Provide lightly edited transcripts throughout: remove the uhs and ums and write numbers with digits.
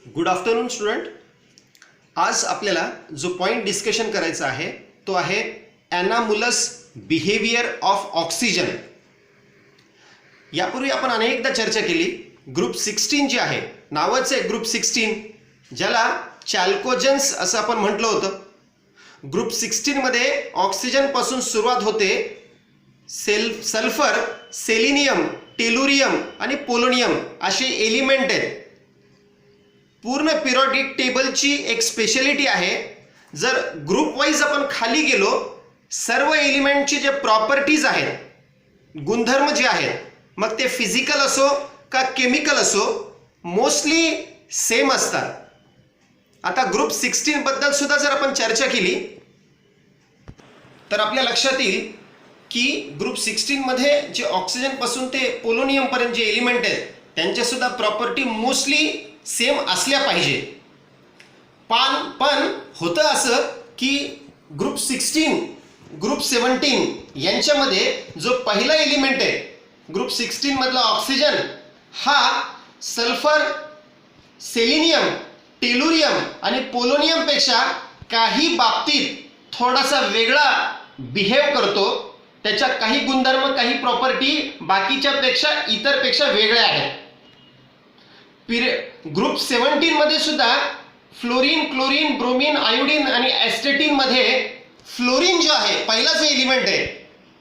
Good afternoon student. आज आपल्याला जो पॉइंट डिस्कशन करायचा आहे तो आहे ॲनामुलस बिहेवियर ऑफ ऑक्सिजन. यापूर्वी आपण अनेकदा चर्चा केली. ग्रुप 16 जे आहे, नावच आहे ग्रुप 16, ज्याला चॅल्कोजन्स असं आपण म्हटलं होतं. ग्रुप 16 मध्ये ऑक्सिजन पासून सुरुवात होते. सल्फर, सेलिनियम, टेलुरियम आणि पोलोनियम असे एलिमेंट आहेत. पूर्ण पिरियडिक टेबलची एक स्पेशलिटी आहे. जर ग्रुप वाईज आपण खाली गेलो, सर्व एलिमेंटची जे प्रॉपर्टीज आहेत, गुणधर्म जे आहेत, मग ते फिजिकल असो का केमिकल असो, मोस्टली सेम असतात. आता ग्रुप 16 बद्दल सुद्धा जर आपण चर्चा केली तर आपल्या लक्षात येईल की ग्रुप 16 मध्ये जे ऑक्सिजन पासून ते पोलोनियम पर्यंत जे एलिमेंट आहेत त्यांच्या सुद्धा प्रॉपर्टी मोस्टली सेम असल्या पाहिजे. पण होतं असं की ग्रुप 16, ग्रुप 17 यांच्यामध्ये जो पहिला एलिमेंट आहे ग्रुप 16 मधला ऑक्सिजन, हा सल्फर, सेलिनियम, टेलुरियम आणि पोलोनियम पेक्षा काही बाबतीत थोडासा वेगळा बिहेव करतो. त्याच्या काही गुणधर्म, काही प्रॉपर्टी बाकीच्या पेक्षा, इतर पेक्षा वेगळ्या आहेत. ग्रुप 17 मध्ये सुद्धा फ्लोरीन, क्लोरीन, ब्रोमीन, आयोडीन आणि ॲस्टेटिन मध्ये फ्लोरीन जो आहे, पहिला जो एलिमेंट आहे,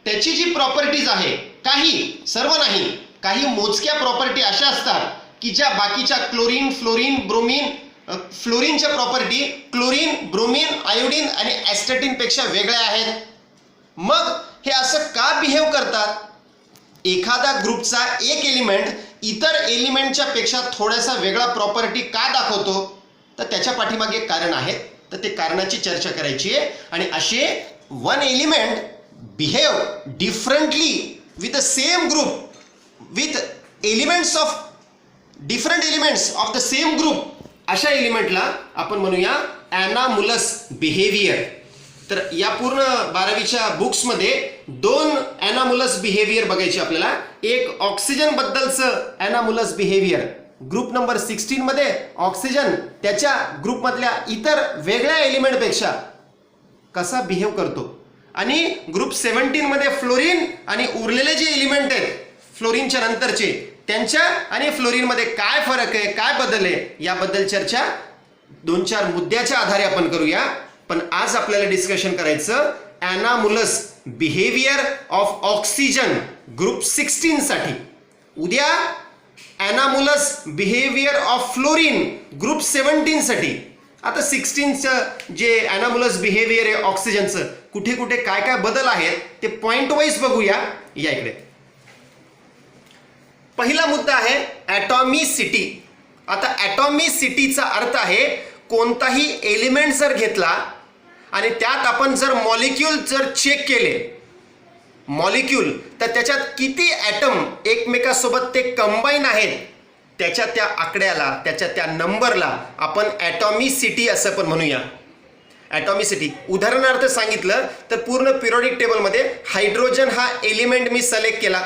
त्याची जी प्रॉपर्टीज आहे, काही, सर्व नाही, काही मोजक्या प्रॉपर्टी अशा असतात की ज्या बाकीच्या क्लोरीन, फ्लोरीन, ब्रोमीन, फ्लोरीनच्या प्रॉपर्टी क्लोरीन, ब्रोमीन, आयोडीन आणि ॲस्टेटिन पेक्षा वेगळ्या आहेत. मग हे असं का बिहेव करतात? एखादा ग्रुपचा एक एलिमेंट इतर एलिमेंटच्या पेक्षा थोडासा वेगळा प्रॉपर्टी का दाखवतो? तर त्याच्या पाठीमागे कारण आहे. तर ते कारणाची चर्चा करायची आहे. आणि असे one element behave differently with the same group with elements of different elements of the same group, अशा एलिमेंटला आपण म्हणूया ॲनामुलस बिहेवियर. तर या पूर्ण 12वीच्या बुक्समध्ये 2 ॲनामुलस बिहेवियर बघायचे आपल्याला. एक ऑक्सिजन बद्दलचं ॲनामुलस बिहेवियर, ग्रुप नंबर 16 मध्ये ऑक्सिजन त्याच्या ग्रुपमधल्या इतर वेगळ्या एलिमेंटपेक्षा कसा बिहेव करतो, आणि ग्रुप 17 मध्ये फ्लोरीन आणि उरलेले जे एलिमेंट आहेत फ्लोरीनच्या नंतरचे, त्यांच्या आणि फ्लोरीनमध्ये काय फरक आहे, काय बदल आहे, याबद्दल चर्चा 2-4 मुद्द्याच्या आधारे आपण करूया. पण आज आपल्याला डिस्कशन करायचं ॲनामुलस बिहेवियर ऑफ ऑक्सिजन ग्रुप 16 साठी. उद्या ॲनामुलस बिहेवियर ऑफ फ्लोरीन ग्रुप 17 साठी. आता 16चं जे ॲनामुलस बिहेवियर आहे ऑक्सिजनचं, कुठे कुठे काय काय बदल आहेत ते पॉइंट वाईज बघूया. या इकडे पहिला मुद्दा आहे ॲटॉमिसिटी. आता ॲटॉमिसिटीचा अर्थ आहे कोणताही एलिमेंट जर घेतला आणि त्यात आपण जर मॉलिक्यूल जर चेक केले, मॉलिक्यूल, तर त्याच्यात किती ॲटम एकमेकासोबत ते कंबाईन आहेत, त्याच्या त्या आकड्याला, त्याच्या त्या नंबरला आपण ॲटॉमिसिटी असं पण म्हणूया. ॲटॉमिसिटी उदाहरणार्थ सांगितलं तर पूर्ण पिरियडिक टेबलमध्ये हायड्रोजन हा एलिमेंट मी सिलेक्ट केला.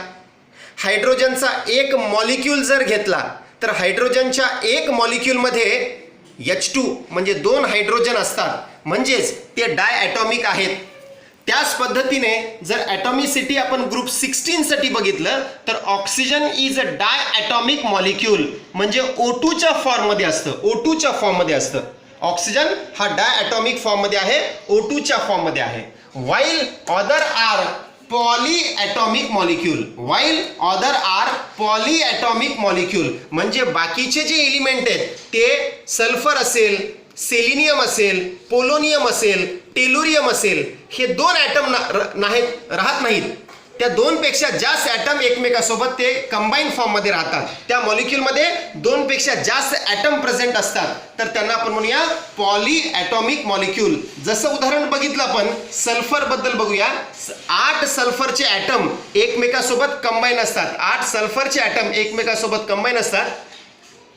हायड्रोजनचा एक मॉलिक्यूल जर घेतला तर हायड्रोजनच्या एक मॉलिक्यूलमध्ये H2 म्हणजे 2 हायड्रोजन असतात, म्हणजेच ते डायॲटॉमिक आहेत. त्याच पद्धतीने जर ॲटॉमिसिटी आपण ग्रुप 16 साठी बघितलं तर oxygen is a diatomic molecule, म्हणजे O2च्या फॉर्ममध्ये असतं. O2च्या फॉर्ममध्ये असतं. ऑक्सिजन हा डायॲटॉमिक फॉर्ममध्ये आहे, O2च्या फॉर्ममध्ये आहे. While other are polyatomic molecule, while other are polyatomic molecule, म्हणजे बाकीचे जे एलिमेंट आहेत ते सल्फर असेल, सेलिनियम असेल, पोलोनियम असेल, टेलुरियम असेल, हे 2 ॲटम राहत नाहीत. त्या 2 पेक्षा जास्त ॲटम एकमेकासोबत ते कंबाईन फॉर्ममध्ये राहतात. त्या मॉलिक्यूलमध्ये 2 पेक्षा जास्त ॲटम प्रेझेंट असतात, तर त्यांना आपण म्हणूया पॉलीॲटॉमिक मॉलिक्यूल. जसं उदाहरण बघितलं आपण सल्फर बद्दल बघूया. 8 सल्फरचे ॲटम एकमेकासोबत कंबाईन असतात. 8 सल्फरचे ॲटम एकमेकासोबत कंबाईन असतात,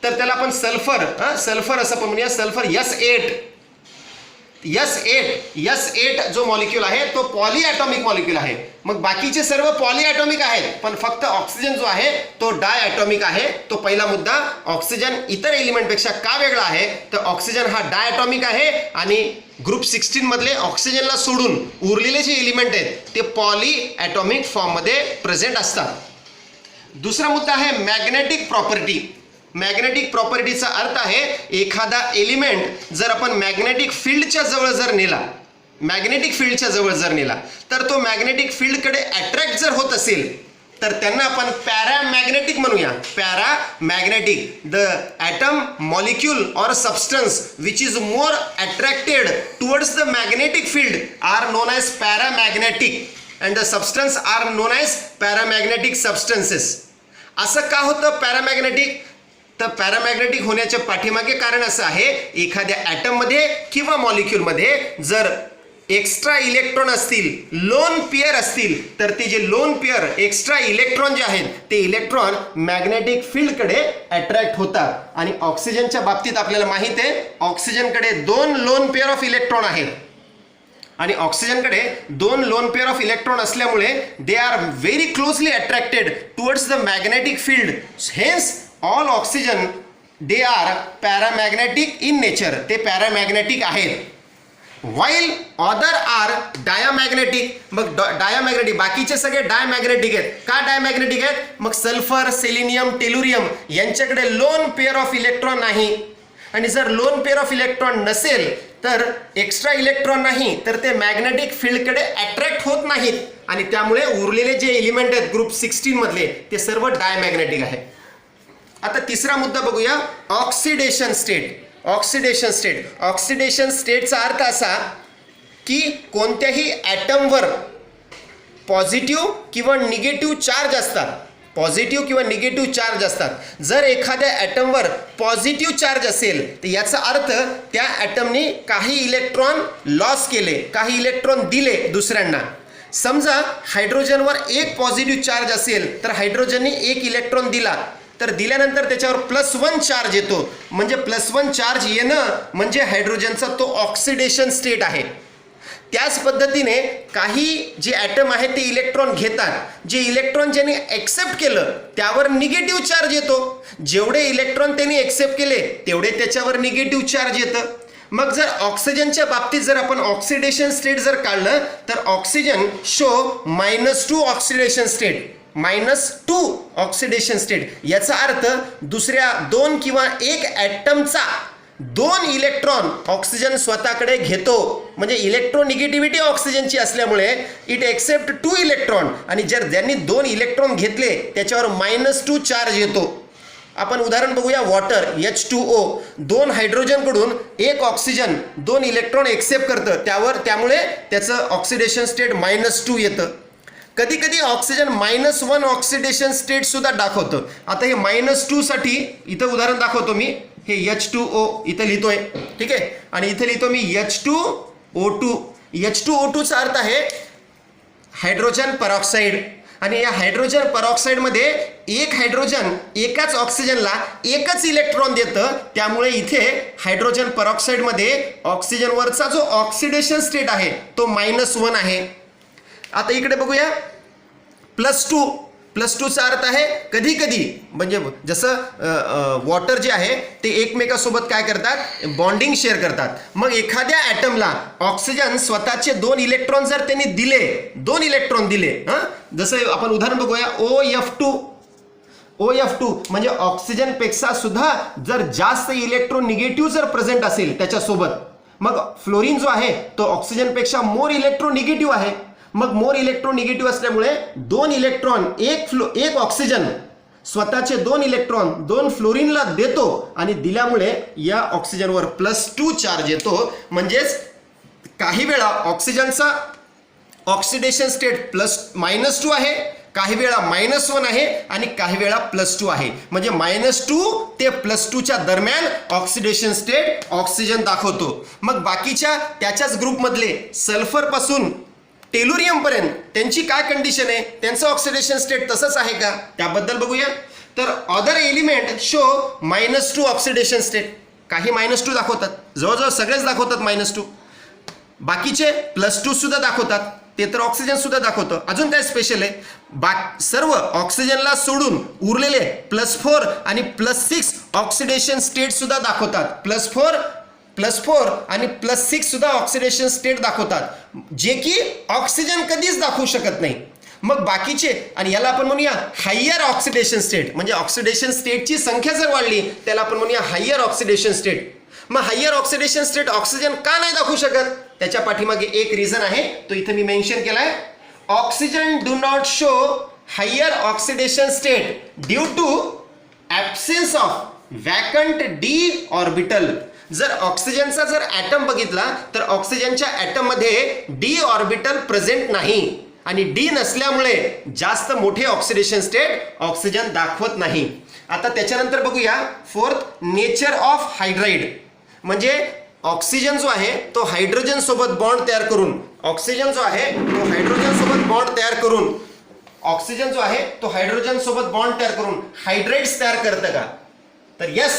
तर त्याला आपण सल्फर असं पण म्हणूया. Sulphur S8. S8 जो मॉलिक्यूल आहे तो पॉलीॲटॉमिक मॉलिक्यूल आहे. मग बाकीचे सर्व पॉलीॲटॉमिक आहेत, पण फक्त ऑक्सिजन जो आहे तो डायॲटॉमिक आहे. तो पहिला मुद्दा. ऑक्सिजन इतर एलिमेंटपेक्षा का वेगळा आहे, तर ऑक्सिजन हा डायॲटॉमिक आहे आणि ग्रुप 16 मधले ऑक्सिजनला सोडून उरलेले जे एलिमेंट आहेत ते पॉलीॲटॉमिक फॉर्ममध्ये प्रेझेंट असतात. दुसरा मुद्दा आहे मॅग्नेटिक प्रॉपर्टी. मॅग्नेटिक प्रॉपर्टीचा अर्थ आहे एखादा एलिमेंट जर आपण मॅग्नेटिक फील्डच्या जवळ जर नेला तर तो मॅग्नेटिक फील्डकडे अट्रॅक्ट जर होत असेल तर त्यांना आपण पॅरामॅग्नेटिक म्हणूया. Paramagnetic, the atom, molecule or substance which is more attracted towards the magnetic field are known as paramagnetic and the substance are known as paramagnetic substances. असं का होतं पॅरामॅग्नेटिक, तर पॅरामॅग्नेटिक होण्याच्या पाठीमागे कारण असं आहे, एखाद्या ॲटममध्ये किंवा मॉलिक्यूलमध्ये जर एक्स्ट्रा इलेक्ट्रॉन असतील, लोन पेअर असतील, तर ते जे लोन पेअर एक्स्ट्रा इलेक्ट्रॉन जे आहेत ते इलेक्ट्रॉन मॅग्नेटिक फील्डकडे अट्रॅक्ट होतात. आणि ऑक्सिजनच्या बाबतीत आपल्याला माहित आहे ऑक्सिजनकडे 2 लोन पेअर ऑफ इलेक्ट्रॉन आहेत आणि ऑक्सिजनकडे 2 लोन पेअर ऑफ इलेक्ट्रॉन असल्यामुळे they are very closely attracted towards the magnetic field. Hence all oxygen they are paramagnetic in nature. ते पॅरामॅग्नेटिक आहेत. While other are diamagnetic. मग डायामॅग्नेटिक, बाकीचे सगळे diamagnetic आहेत. का डायमॅग्नेटिक आहेत, मग सल्फर, सेलेनियम, टेलुरियम यांच्याकडे लोन पेअर ऑफ इलेक्ट्रॉन नाही. आणि जर लोन पेअर ऑफ इलेक्ट्रॉन नसेल तर एक्स्ट्रा इलेक्ट्रॉन नाही तर ते मॅग्नेटिक फील्डकडे अट्रॅक्ट होत नाहीत आणि त्यामुळे उरलेले जे एलिमेंट आहेत ग्रुप 16 मधले ते सर्व डायमॅग्नेटिक आहेत. आता तिसरा मुद्दा बघूया, ऑक्सिडेशन स्टेट. ऑक्सिडेशन स्टेटचा अर्थ असा की कोणत्याही ॲटमवर पॉझिटिव्ह किंवा निगेटिव्ह चार्ज असतात. जर एखाद्या ॲटमवर पॉझिटिव्ह चार्ज असेल तर याचा अर्थ त्या ॲटमने काही इलेक्ट्रॉन लॉस केले, काही इलेक्ट्रॉन दिले दुसऱ्यांना. समजा हायड्रोजनवर एक पॉझिटिव्ह चार्ज असेल तर हायड्रोजनने एक इलेक्ट्रॉन दिला, तर दिल्यानंतर त्याच्यावर +1 चार्ज येतो. म्हणजे +1 चार्ज येणं म्हणजे हायड्रोजनचा तो ऑक्सिडेशन स्टेट आहे. त्याच पद्धतीने काही जे ॲटम आहेत ते इलेक्ट्रॉन घेतात. जे इलेक्ट्रॉन ज्यांनी ॲक्सेप्ट केलं त्यावर निगेटिव्ह चार्ज येतो. जेवढे इलेक्ट्रॉन त्यांनी ॲक्सेप्ट केले तेवढे त्याच्यावर निगेटिव्ह चार्ज येतं. मग जर ऑक्सिजनच्या बाबतीत जर आपण ऑक्सिडेशन स्टेट जर काढलं तर oxygen show -2 oxidation state. -2 oxidation state याचा अर्थ दुसऱ्या 2 किंवा 1 ॲटमचा 2 इलेक्ट्रॉन ऑक्सिजन स्वतःकडे घेतो. म्हणजे इलेक्ट्रोनिगेटिव्हिटी ऑक्सिजनची असल्यामुळे इट एक्सेप्ट 2 इलेक्ट्रॉन आणि जर ज्यांनी 2 इलेक्ट्रॉन घेतले त्याच्यावर -2 चार्ज येतो. आपण उदाहरण बघूया, वॉटर H2O 2 हायड्रोजनकडून 1 ऑक्सिजन 2 इलेक्ट्रॉन एक्सेप्ट करतं, त्यामुळे त्याचं ऑक्सिडेशन स्टेट -2 येतं. कधी कधी ऑक्सिजन -1 ऑक्सिडेशन स्टेट सुद्धा दाखवतं. आता हे -2 साठी इथं उदाहरण दाखवतो मी. हे H2O इथं लिहितोय, ठीक आहे, आणि इथे लिहितो मी H2O2. H2O2चा अर्थ आहे हायड्रोजन परऑक्साईड. आणि या हायड्रोजन परऑक्साईडमध्ये एक हायड्रोजन एकाच ऑक्सिजनला एकच इलेक्ट्रॉन देतं. त्यामुळे इथे हायड्रोजन परऑक्साईडमध्ये ऑक्सिजनवरचा जो ऑक्सिडेशन स्टेट आहे तो -1 आहे. आता इकडे बघूया, +2चा अर्थ आहे कधी कधी म्हणजे जसं वॉटर जे आहे ते एकमेकासोबत काय करतात, बॉन्डिंग शेअर करतात. मग एखाद्या ॲटमला ऑक्सिजन स्वतःचे 2 इलेक्ट्रॉन जर त्यांनी दिले, 2 इलेक्ट्रॉन दिले, जसं आपण उदाहरण बघूया OF2 म्हणजे ऑक्सिजनपेक्षा सुद्धा जर जास्त इलेक्ट्रोनिगेटिव्ह जर प्रेझेंट असेल त्याच्यासोबत, मग फ्लोरीन जो आहे तो ऑक्सिजनपेक्षा मोर इलेक्ट्रोनिगेटिव्ह आहे. मग मोर इलेक्ट्रोनिगेटिव्ह असल्यामुळे 2 इलेक्ट्रॉन एक ऑक्सिजन स्वतःचे 2 इलेक्ट्रॉन 2 फ्लोरीनला देतो आणि दिल्यामुळे या ऑक्सिजनवर +2 चार्ज येतो. म्हणजेच काही वेळा ऑक्सिजनचा ऑक्सिडेशन स्टेट -2 आहे, काही वेळा -1 आहे आणि काही वेळा +2 आहे. म्हणजे -2 ते +2च्या दरम्यान ऑक्सिडेशन स्टेट ऑक्सिजन दाखवतो. मग बाकीच्या त्याच्याच ग्रुपमधले सल्फर पासून टेलुरियम पर्यंत त्यांची काय कंडिशन आहे, त्यांचं ऑक्सिडेशन स्टेट तसंच आहे का त्याबद्दल बघूया. तर other element show -2 oxidation state. काही -2 दाखवतात, जवळजवळ सगळेच दाखवतात -2. बाकीचे +2 सुद्धा दाखवतात, ते तर ऑक्सिजन सुद्धा दाखवतं. अजून काय स्पेशल आहे, सर्व ऑक्सिजनला सोडून उरलेले +4 आणि +6 ऑक्सिडेशन स्टेट सुद्धा दाखवतात. +4 आणि +6 सुद्धा ऑक्सिडेशन स्टेट दाखवतात, जे की ऑक्सिजन कधीच दाखवू शकत नाही. मग बाकीचे, आणि याला आपण म्हणूया हायर ऑक्सिडेशन स्टेट, म्हणजे ऑक्सिडेशन स्टेटची संख्या जर वाढली त्याला आपण म्हणूया हायर ऑक्सिडेशन स्टेट. मग हायर ऑक्सिडेशन स्टेट ऑक्सिजन का नाही दाखवू शकत, त्याच्या पाठीमागे एक रिझन आहे, तो इथे मी मेन्शन केलाय. Oxygen do not show higher oxidation state due to absence of vacant d orbital. जर ऑक्सिजनचा जर ॲटम बघितला तर ऑक्सिजनच्या ॲटम मध्ये डी ऑर्बिटल प्रेझेंट नाही, आणि डी नसल्यामुळे जास्त मोठे ऑक्सिडेशन स्टेट ऑक्सिजन दाखवत नाही. आता त्याच्यानंतर बघूया फोर्थ, नेचर ऑफ हायड्राइड. म्हणजे ऑक्सिजन जो आहे तो हायड्रोजन सोबत बॉन्ड तयार करून, ऑक्सिजन जो आहे तो हायड्रोजन सोबत बॉन्ड तयार करून, ऑक्सिजन जो आहे तो हायड्रोजन सोबत बॉन्ड तयार करून हायड्राइड्स तयार करतं का, तर yes,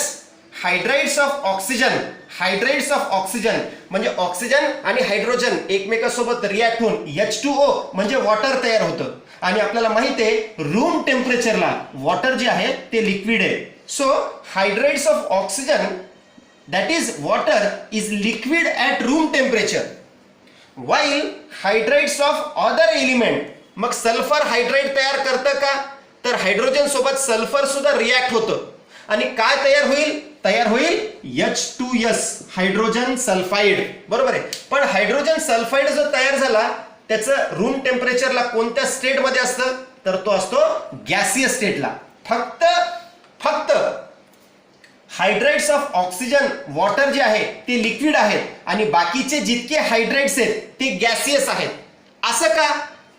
hydrides of oxygen. Hydrides of oxygen म्हणजे ऑक्सिजन आणि हायड्रोजन एकमेकांसोबत रिॲक्ट होऊन H2O म्हणजे वॉटर तयार होतं. आणि आपल्याला माहिती आहे रूम टेम्परेचरला वॉटर जे आहे ते लिक्विड आहे. So hydrides of oxygen, that is water, is liquid at room temperature, while hydrides of other element. मग सल्फर हायड्राइड तयार करतं का, तर हायड्रोजन सोबत सल्फर सुद्धा रिॲक्ट होतं, आणि काय तयार होईल, तयार होईल H2S, हायड्रोजन सल्फाइड. बरोबर आहे. पण हायड्रोजन सल्फाइड जो तयार झाला त्याचं रूम टेम्परेचरला कोणत्या स्टेटमध्ये असतं, तर तो असतो गॅसियस स्टेटला. फक्त हायड्राइड्स ऑफ ऑक्सिजन वॉटर जे आहे ते लिक्विड आहेत, आणि बाकीचे जितके हायड्राइड्स आहेत ते गॅसियस आहेत. असं का,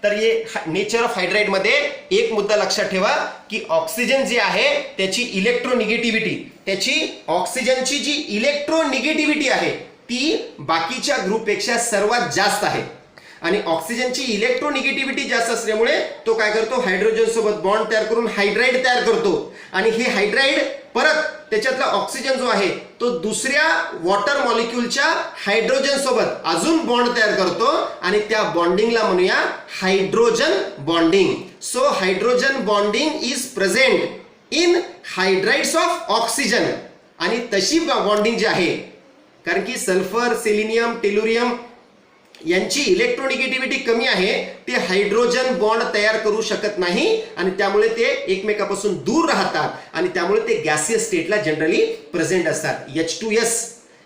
तर हे नेचर ऑफ हायड्राइड मध्ये एक मुद्दा लक्षात ठेवा की ऑक्सिजन जे आहे त्याची इलेक्ट्रोनिगेटिव्हिटी, त्याची ऑक्सिजनची जी इलेक्ट्रोनिगेटिव्हिटी आहे ती बाकीच्या ग्रुपपेक्षा सर्वात जास्त आहे. आणि ऑक्सिजनची इलेक्ट्रोनिगेटिव्हिटी जास्त असल्यामुळे तो काय करतो, हायड्रोजन सोबत बॉन्ड तयार करून हायड्राइड तयार करतो, आणि हे हायड्राइड परत त्याच्यातला ऑक्सिजन जो आहे तो दुसऱ्या वॉटर मॉलिक्यूलच्या हायड्रोजन सोबत अजून बॉन्ड तयार करतो, आणि त्या बॉन्डिंगला म्हणूया hydrogen bonding. So hydrogen bonding is present in hydrides of oxygen. आणि तशी बॉन्डिंग जी आहे, कारण की सल्फर, सेलिनियम, टेल्युरियम यांची इलेक्ट्रोनिगेटिव्हिटी कमी आहे, ते हायड्रोजन बॉन्ड तयार करू शकत नाही, आणि त्यामुळे ते एकमेकापासून दूर राहतात, आणि त्यामुळे ते गॅसियस स्टेटला जनरली प्रेझेंट असतात. H2S,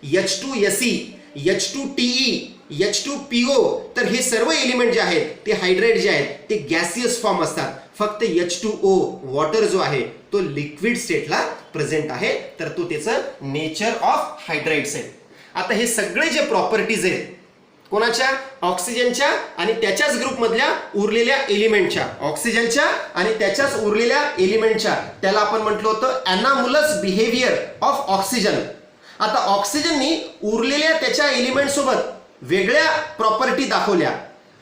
H2Se, H2Te, H2PO, तर हे सर्व एलिमेंट जे आहेत ते हायड्राइड जे आहेत ते गॅसियस फॉर्म असतात. फक्त H2O वॉटर जो आहे तो लिक्विड स्टेटला प्रेझेंट आहे, तर तो त्याचं नेचर ऑफ हायड्राइड्स आहे. आता हे सगळे जे प्रॉपर्टीज आहेत कोणाच्या, ऑक्सिजनच्या आणि त्याच्याच ग्रुपमधल्या उरलेल्या एलिमेंटच्या, ऑक्सिजनच्या आणि त्याच्याच उरलेल्या एलिमेंटच्या, त्याला आपण म्हटलं होतं ॲनामुलस बिहेवियर ऑफ ऑक्सिजन. आता ऑक्सिजननी उरलेल्या त्याच्या एलिमेंट सोबत वेगळ्या प्रॉपर्टी दाखवल्या,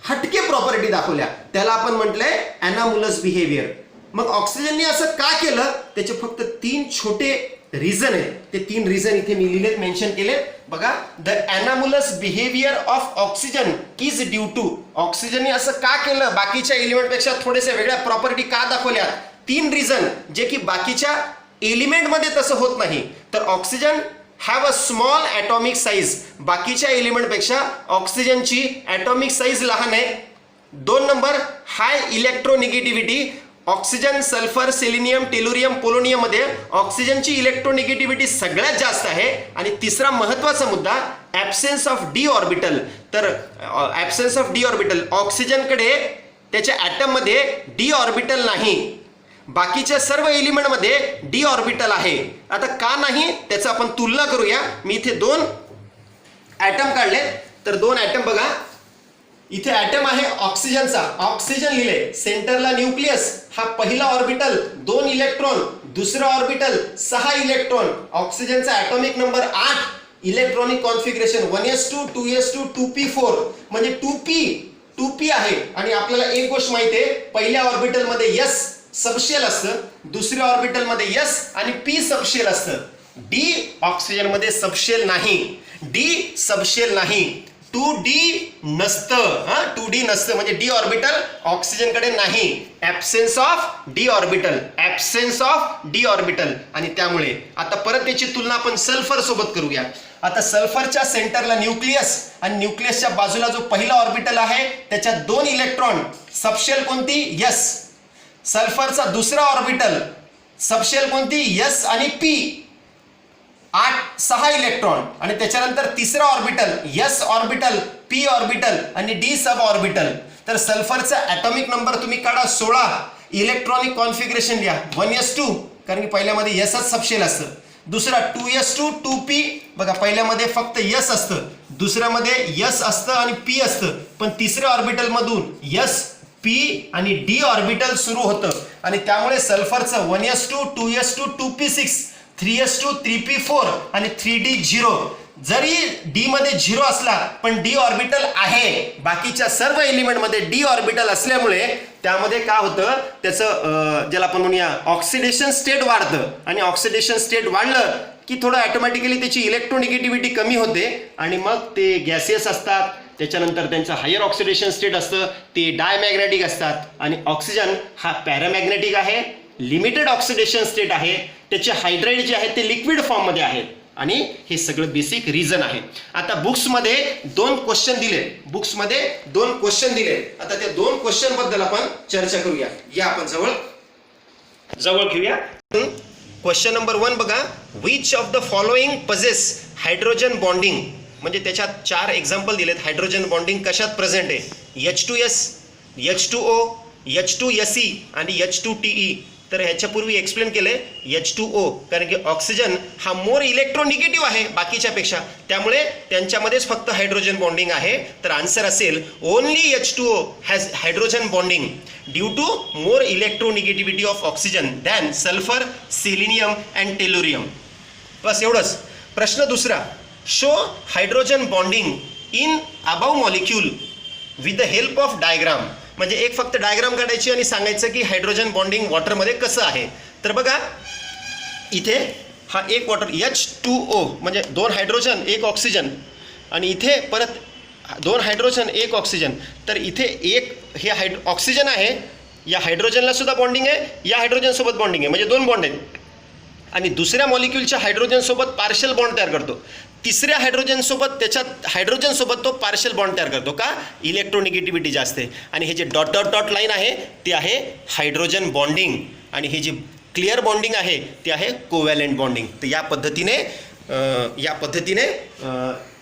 हटके प्रॉपर्टी दाखवल्या, त्याला आपण म्हटलंय ॲनामुलस बिहेवियर. मग ऑक्सिजनने असं का केलं, त्याचे फक्त 3 छोटे रिझन आहेत. ते 3 रिझन इथे मी लिहिलेत, मेन्शन केलेत बघा. The anomalous behaviour of oxygen is due to, ऑक्सिजनने असं का केलं, बाकीच्या एलिमेंटपेक्षा थोडेसे वेगळ्या प्रॉपर्टी का दाखवल्या, 3 रिझन, जे की बाकीच्या एलिमेंटमध्ये तसं होत नाही. तर oxygen have a small atomic size, बाकीच्या एलिमेंटपेक्षा ऑक्सिजनची ॲटॉमिक साईज लहान आहे. 2 नंबर, हाय electronegativity, oxygen, sulphur, selenium, टेल्युरियम, polonium मध्ये ऑक्सिजनची इलेक्ट्रोनिगेटिव्हिटी सगळ्यात जास्त आहे. आणि तिसरा महत्त्वाचा मुद्दा, ॲब्सेन्स ऑफ डी ऑर्बिटल. तर ॲब्सेन्स ऑफ डी ऑर्बिटल, ऑक्सिजनकडे त्याच्या ॲटममध्ये डी ऑर्बिटल नाही, बाकीच्या सर्व एलिमेंटमध्ये डी ऑर्बिटल आहे. आता का नाही त्याचं आपण तुलना करूया. मी इथे 2 ॲटम काढले, तर 2 ॲटम बघा. इथे ॲटम आहे ऑक्सिजनचा, ऑक्सिजन लिहिले, सेंटरला न्यूक्लियस, हा पहिला ऑर्बिटल 2 इलेक्ट्रॉन, दुसरा ऑर्बिटल 6 इलेक्ट्रॉन. ऑक्सिजनचा atomic number 8, electronic configuration 1s2 2s2 2p4, म्हणजे 2p आहे. आणि आपल्याला एक गोष्ट माहिती आहे, पहिल्या ऑर्बिटल मध्ये s सबशेल असतं, दुसऱ्या ऑर्बिटल मध्ये s आणि p सबशेल असतं. डी ऑक्सिजन मध्ये सबशेल नाही, डी सबशेल नाही. 2d नसतं. 2d नसतं म्हणजे डी ऑर्बिटल ऑक्सिजनकडे नाही. Absence of D orbital, absence of D orbital. आणि त्यामुळे आता परत त्याची तुलना आपण सल्फर सोबत करूया. आता सल्फरच्या सेंटरला न्यूक्लियस आणि न्यूक्लियसच्या बाजूला जो पहिला ऑर्बिटल आहे त्याच्यात 2 इलेक्ट्रॉन. सबशेल कोणती? यस. सल्फरचा दुसरा ऑर्बिटल सबशेल कोणती? यस आणि पी. 6 इलेक्ट्रॉन. आणि त्याच्यानंतर तिसरा orbital yes orbital, P orbital आणि डी सब ऑर्बिटल. तर सल्फरचा ॲटॉमिक नंबर तुम्ही काढा 16. इलेक्ट्रॉनिक कॉन्फिगरेशन लिहा 1s2 कारण की पहिल्यामध्ये यसच सबशेल असतं. दुसरा 2s2 2p. बघा पहिल्यामध्ये फक्त यस असतं, दुसऱ्यामध्ये यस असतं आणि पी असतं, पण तिसऱ्या ऑर्बिटल मधून यस पी आणि डी ऑर्बिटल सुरू होतं. आणि त्यामुळे सल्फरचं 1s2 2s2 2p6 3s2 3p4 आणि 3d0. जरी डी मध्ये 0 असला पण डी ऑर्बिटल आहे. बाकीच्या सर्व एलिमेंट मध्ये डी ऑर्बिटल असल्यामुळे त्यामध्ये काय होतं, त्याचं ज्याला आपण म्हणूया ऑक्सिडेशन स्टेट वाढतं. आणि ऑक्सिडेशन स्टेट वाढलं की थोडं ऑटोमॅटिकली त्याची इलेक्ट्रोनिगेटिव्हिटी कमी होते आणि मग ते गॅसियस असतात. त्याच्यानंतर त्यांचं हायर ऑक्सिडेशन स्टेट असतं, ते डायमॅग्नेटिक असतात. आणि ऑक्सिजन हा पॅरामॅग्नेटिक आहे, लिमिटेड ऑक्सिडेशन स्टेट आहे. त्याचे हायड्राइड जे आहेत ते लिक्विड फॉर्ममध्ये आहेत. आणि हे सगळं बेसिक रिझन आहे. आता बुक्समध्ये 2 क्वेश्चन दिले, बुक्समध्ये 2 क्वेश्चन दिले. आता त्या 2 क्वेश्चन बद्दल आपण चर्चा करूया. या आपण जवळ घेऊया. क्वेश्चन नंबर 1 बघा. Which of the following possess hydrogen bonding. म्हणजे त्याच्यात 4 एक्झाम्पल दिलेत. हायड्रोजन बॉन्डिंग कशात प्रेझेंट आहे? H2S, H2O, H2Se आणि H2Te. तर ह्याच्यापूर्वी एक्सप्लेन केलंय H2O कारण की ऑक्सिजन हा मोर इलेक्ट्रोनिगेटिव्ह आहे बाकीच्यापेक्षा, त्यामुळे त्यांच्यामध्येच फक्त हायड्रोजन बॉन्डिंग आहे. तर आन्सर असेल only H2O has hydrogen bonding due to more electronegativity of oxygen than sulphur, selenium and tellurium. बस एवढंच. प्रश्न दुसरा. Show hydrogen bonding in above molecule with the help of diagram. म्हणजे एक फक्त डायग्राम काढायची आणि सांगायचं की हायड्रोजन बॉन्डिंग वॉटरमध्ये कसं आहे. तर बघा इथे हा एक वॉटर H2O म्हणजे 2 हायड्रोजन 1 ऑक्सिजन आणि इथे परत 2 हायड्रोजन 1 ऑक्सिजन. तर इथे एक हे ऑक्सिजन आहे, या हायड्रोजनला सुद्धा बॉन्डिंग आहे, या हायड्रोजनसोबत बॉन्डिंग आहे, म्हणजे 2 बॉन्ड आहेत. आणि दुसऱ्या मॉलिक्यूलच्या हायड्रोजनसोबत पार्शियल बॉन्ड तयार करतो. तिसऱ्या हायड्रोजनसोबत त्याच्यात हायड्रोजनसोबत तो पार्शियल बॉन्ड तयार करतो. का? इलेक्ट्रोनिगेटिव्हिटी जास्त आहे. आणि हे J dot dot dot line आहे ते आहे हायड्रोजन बॉन्डिंग आणि हे जे क्लिअर बॉन्डिंग आहे ते आहे कोव्हॅलेंट बॉन्डिंग. तर या पद्धतीने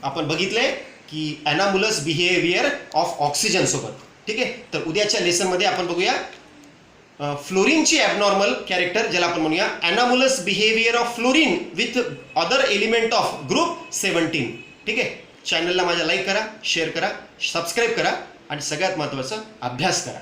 आपण बघितलंय की ॲनामुलस बिहेवियर ऑफ ऑक्सिजन सोबत. ठीक आहे. तर उद्याच्या लेसनमध्ये आपण बघूया फ्लोरीनची ॲबनॉर्मल कॅरेक्टर, ज्याला आपण म्हणूया anomalous behaviour of fluorine with other element of group 17. ठीक आहे. चॅनलला माझ्या लाईक करा, शेअर करा, सबस्क्राईब करा आणि सगळ्यात महत्त्वाचं अभ्यास करा.